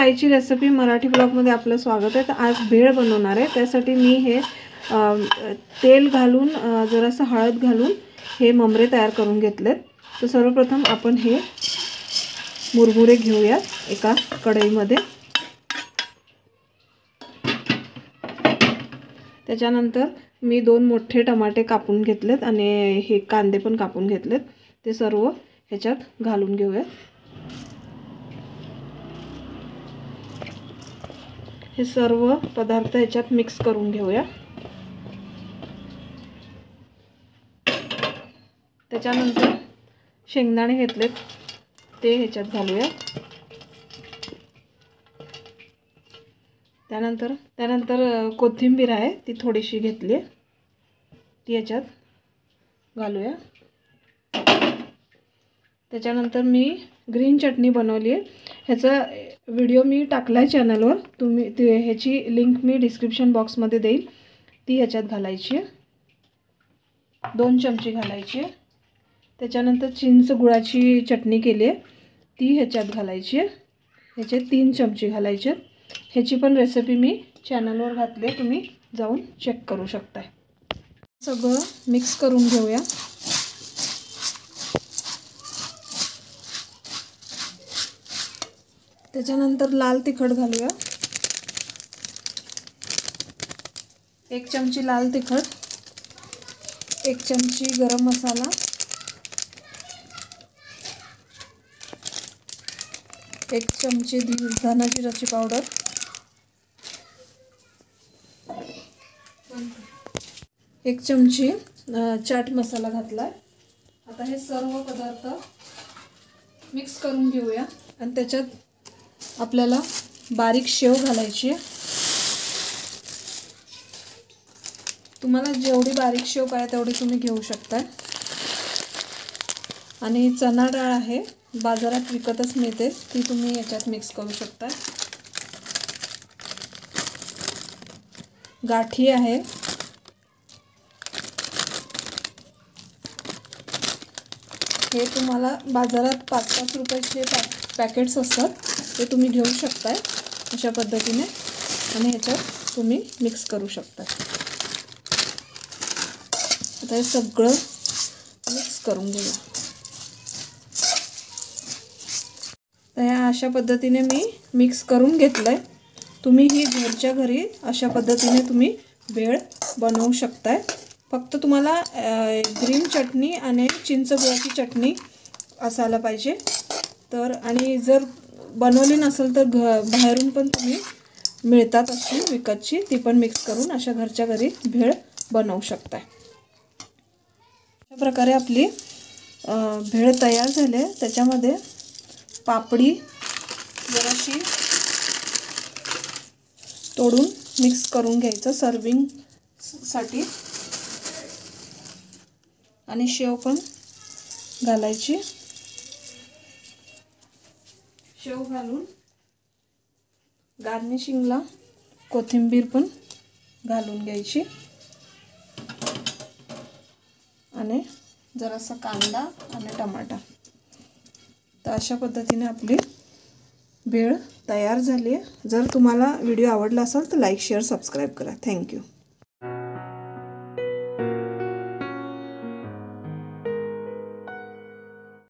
आईची रेसिपी मराठी ब्लॉगमध्ये आपलं स्वागत आहे। तर आज भेळ बनवणार आहे। त्यासाठी मी हे तेल घालून जरासं हळद घालून हे ममरे तयार करून घेतलेत। तर सर्वप्रथम आपण हे मुरमुरे घेऊया एका कढईमध्ये। त्याच्यानंतर मी 2 मोठे टमाटे कापून घेतलेत आणि हे कांदे पण कापून घेतलेत। ते सर्व ह्याच्यात घालून घेऊया। हे सर्व पदार्थ ह्याच्यात मिक्स करून घेऊया। त्याच्यानंतर शेंगदाणे घेतलेत ते ह्याच्यात घालूया। त्यानंतर कोथिंबीर आहे ती थोडीशी घेतली ती ह्याच्यात घालूया। त्याच्यानंतर मी ग्रीन चटणी बनवली आहे। ह्याचा व्हिडिओ मी टाकलाय चॅनलवर, तुम्ही ह्याची लिंक मी डिस्क्रिप्शन बॉक्समध्ये देईल। ती ह्याच्यात घालायची आहे, 2 चमचे घालायची आहे। त्याच्यानंतर चिंच गुळाची चटणी केली आहे ती ह्याच्यात घालायची आहे। ह्याचे 3 चमचे घालायचे। ह्याची पण रेसिपी मी चॅनलवर घातली आहे, तुम्ही जाऊन चेक करू शकता। सगळं मिक्स करून घेऊया। त्याच्यानंतर लाल तिखट घालूया, 1 चमची लाल तिखट, 1 चमची गरम मसाला, 1 चमची धना जिऱ्याची पावडर, 1 चमची चाट मसाला घातलाय। आता हे सर्व पदार्थ मिक्स करून घेऊया आणि त्याच्यात आपल्याला बारीक शेव घालायची आहे। तुम्हाला जेवढी बारीक शेव पाहिजे तेवढी तुम्ही घेऊ शकता। आणि चणा डाळ आहे, बाजारात विकतच मिळते, ती तुम्ही याच्यात मिक्स करू शकता। गाठी आहे, हे तुम्हाला बाजारात 5-5 रुपयाचे पॅकेट्स असतात, ते तुम्ही घेऊ शकता अशा पद्धतीने आणि ह्याच्यात तुम्ही मिक्स करू शकता। आता हे सगळं मिक्स करून घेऊया। तर ह्या अशा पद्धतीने मी मिक्स करून घेतलंय। तुम्ही ही घरच्या घरी अशा पद्धतीने तुम्ही भेळ बनवू शकता। फक्त तुम्हाला ग्रीन चटणी आणि चिंच गुळाची चटणी असायला पाहिजे। तर आणि जर बनवली नसेल तर बाहेरून पण तुम्ही मिळतात अशी विकतची, ती पण मिक्स करून अशा घरच्या घरी भेळ बनवू शकता। अशा प्रकारे आपली भेळ तयार झाली आहे। त्याच्यामध्ये पापडी जराशी तोडून मिक्स करून घ्यायचं सर्विंग साठी आणि शेव पण घालायची। शेव घालून गार्निशिंगला कोथिंबीर पण घालून घ्यायची आणि जरासा कांदा आणि टमाटा। तर अशा पद्धतीने आपली भेळ तयार झाली आहे। जर तुम्हाला व्हिडिओ आवडला असेल तर लाईक, शेअर, सबस्क्राईब करा। थँक्यू।